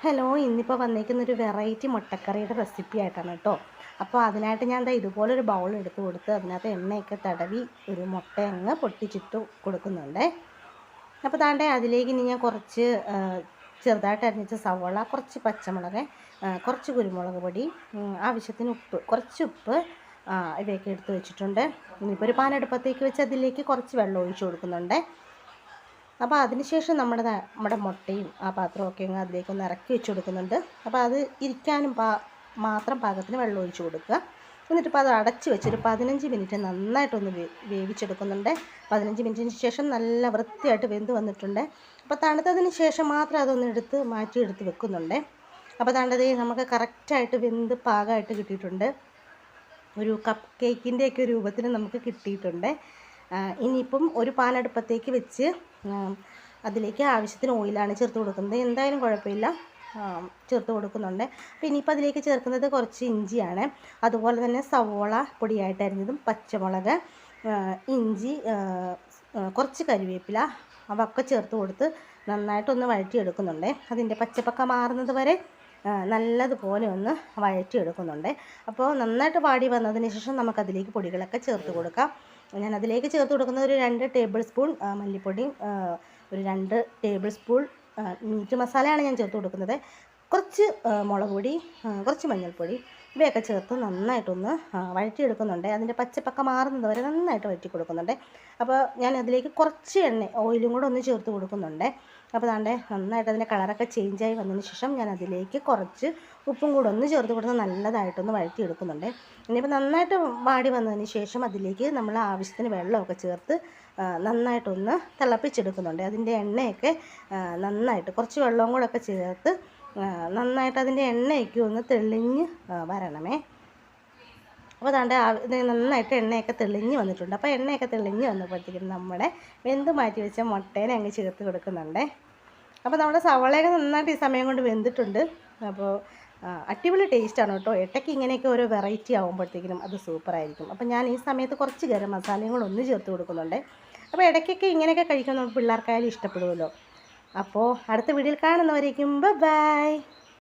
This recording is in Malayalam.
ഹലോ, ഇന്നിപ്പോൾ വന്നേക്കുന്നൊരു വെറൈറ്റി മുട്ടക്കറിയുടെ റെസിപ്പി ആയിട്ടാണ് കേട്ടോ. അപ്പോൾ അതിനായിട്ട് ഞാൻ ദാ ഇതുപോലൊരു ബൗൾ എടുത്ത് കൊടുത്ത് അതിനകത്ത് എണ്ണയൊക്കെ തടവി ഒരു മുട്ട അങ്ങ് പൊട്ടിച്ചിട്ട് കൊടുക്കുന്നുണ്ട്. അപ്പോൾ ദാണ്ടെ അതിലേക്ക് ഇനി ഞാൻ കുറച്ച് ചെറുതായിട്ട് അരിഞ്ഞിച്ച സവോള, കുറച്ച് പച്ചമുളക്, കുറച്ച് കുരുമുളക് പൊടി, ആവശ്യത്തിന് ഉപ്പ്, കുറച്ച് ഉപ്പ്, ഇവയൊക്കെ എടുത്ത് വെച്ചിട്ടുണ്ട്. ഇനിയിപ്പോൾ ഒരു പാൻ അടുപ്പത്തേക്ക് വെച്ച് അതിലേക്ക് കുറച്ച് വെള്ളം ഒഴിച്ച് കൊടുക്കുന്നുണ്ട്. അപ്പോൾ അതിനുശേഷം നമ്മുടെ മുട്ടയും ആ പാത്രമൊക്കെ അങ്ങ് അതിലേക്കൊന്ന് ഇറക്കി വെച്ച് കൊടുക്കുന്നുണ്ട്. അപ്പോൾ അത് ഇരിക്കാനും മാത്രം പാകത്തിന് വെള്ളം ഒഴിച്ച് കൊടുക്കുക. എന്നിട്ടിപ്പോൾ അത് അടച്ച് വെച്ചൊരു 15 മിനിറ്റ് നന്നായിട്ടൊന്ന് വേവിച്ചെടുക്കുന്നുണ്ട്. 15 മിനിറ്റിന് ശേഷം നല്ല വൃത്തിയായിട്ട് വെന്ത് വന്നിട്ടുണ്ട്. അപ്പോൾ തണുത്തതിന് ശേഷം മാത്രം അതൊന്ന് മാറ്റിയെടുത്ത് വെക്കുന്നുണ്ട്. അപ്പോൾ തണുത്തത് നമുക്ക് കറക്റ്റായിട്ട് വെന്ത് പാകമായിട്ട് കിട്ടിയിട്ടുണ്ട്. ഒരു കപ്പ് കേക്കിൻ്റെയൊക്കെ രൂപത്തിൽ നമുക്ക് കിട്ടിയിട്ടുണ്ട്. ഇനിയിപ്പം ഒരു പാൻ അടുപ്പത്തേക്ക് വെച്ച് അതിലേക്ക് ആവശ്യത്തിന് ഓയിലാണ് ചേർത്ത് കൊടുക്കുന്നത്. എന്തായാലും കുഴപ്പമില്ല, ചേർത്ത് കൊടുക്കുന്നുണ്ട്. അപ്പോൾ ഇനിയിപ്പോൾ അതിലേക്ക് ചേർക്കുന്നത് കുറച്ച് ഇഞ്ചിയാണ്, അതുപോലെ തന്നെ സവോള പൊടിയായിട്ട് അരിഞ്ഞതും, പച്ചമുളക്, ഇഞ്ചി, കുറച്ച് കരിവേപ്പില, അവയൊക്കെ ചേർത്ത് കൊടുത്ത് നന്നായിട്ടൊന്ന് വഴറ്റിയെടുക്കുന്നുണ്ട്. അതിൻ്റെ പച്ചപ്പൊക്കെ മാറുന്നത് വരെ നല്ലതുപോലെ ഒന്ന് വഴറ്റിയെടുക്കുന്നുണ്ട്. അപ്പോൾ നന്നായിട്ട് വാടി വന്നതിന് ശേഷം നമുക്കതിലേക്ക് പൊടികളൊക്കെ ചേർത്ത് കൊടുക്കാം. ഞാൻ അതിലേക്ക് ചേർത്ത് കൊടുക്കുന്നത് ഒരു 2 ടേബിൾ സ്പൂൺ മല്ലിപ്പൊടിയും, ഒരു 2 ടേബിൾ സ്പൂൺ മീറ്റ് മസാലയാണ് ഞാൻ ചേർത്ത് കൊടുക്കുന്നത്. കുറച്ച് മുളക് പൊടി, കുറച്ച് മഞ്ഞൾപ്പൊടി, ഇവയൊക്കെ ചേർത്ത് നന്നായിട്ടൊന്ന് വഴറ്റിയെടുക്കുന്നുണ്ട്. അതിൻ്റെ പച്ചപ്പൊക്കെ മാറുന്നത് വരെ നന്നായിട്ട് വഴറ്റി കൊടുക്കുന്നുണ്ട്. അപ്പോൾ ഞാൻ അതിലേക്ക് കുറച്ച് ഓയിലും കൂടെ ഒന്ന് ചേർത്ത് കൊടുക്കുന്നുണ്ട്. അപ്പോൾ ദാണ്ടെ നന്നായിട്ട് അതിൻ്റെ കളറൊക്കെ ചേഞ്ചായി വന്നതിന് ശേഷം ഞാൻ അതിലേക്ക് കുറച്ച് ഉപ്പും കൂടെ ഒന്ന് ചേർത്ത് കൊടുത്ത് നല്ലതായിട്ടൊന്ന് വഴറ്റിയെടുക്കുന്നുണ്ട്. ഇനിയിപ്പോൾ നന്നായിട്ട് വാടി വന്നതിന് ശേഷം അതിലേക്ക് നമ്മൾ ആവശ്യത്തിന് വെള്ളമൊക്കെ ചേർത്ത് നന്നായിട്ടൊന്ന് തിളപ്പിച്ചെടുക്കുന്നുണ്ട്. അതിൻ്റെ എണ്ണയൊക്കെ നന്നായിട്ട് കുറച്ച് വെള്ളവും കൂടെ ഒക്കെ ചേർത്ത് നന്നായിട്ട് അതിൻ്റെ എണ്ണയൊക്കെ ഒന്ന് തെളിഞ്ഞ് വരണമേ. അപ്പോൾ അതാണ്ട് ഇത് നന്നായിട്ട് എണ്ണയൊക്കെ തെളിഞ്ഞ് വന്നിട്ടുണ്ട്. അപ്പോൾ എണ്ണയൊക്കെ തെളിഞ്ഞ് വന്നപ്പോഴത്തേക്കും നമ്മുടെ വെന്ത് മാറ്റി വെച്ച മുട്ടേനെ അങ്ങ് ചേർത്ത് കൊടുക്കുന്നുണ്ട്. അപ്പോൾ നമ്മുടെ സവാളയൊക്കെ നന്നായിട്ട് ഈ സമയം കൊണ്ട് വെന്തിട്ടുണ്ട്. അപ്പോൾ അടിപൊളി ടേസ്റ്റാണ് കേട്ടോ. ഇടയ്ക്ക് ഇങ്ങനെയൊക്കെ ഓരോ വെറൈറ്റി ആകുമ്പോഴത്തേക്കിനും അത് സൂപ്പറായിരിക്കും. അപ്പോൾ ഞാൻ ഈ സമയത്ത് കുറച്ച് ഗരം മസാലയും കൂടെ ഒന്ന് ചേർത്ത് കൊടുക്കുന്നുണ്ട്. അപ്പോൾ ഇടയ്ക്കൊക്കെ ഇങ്ങനെയൊക്കെ കഴിക്കാൻ നമുക്ക് പിള്ളേർക്കായാലും ഇഷ്ടപ്പെടുമല്ലോ. അപ്പോൾ അടുത്ത വീഡിയോയിൽ കാണുന്നവരേക്കും ബൈ.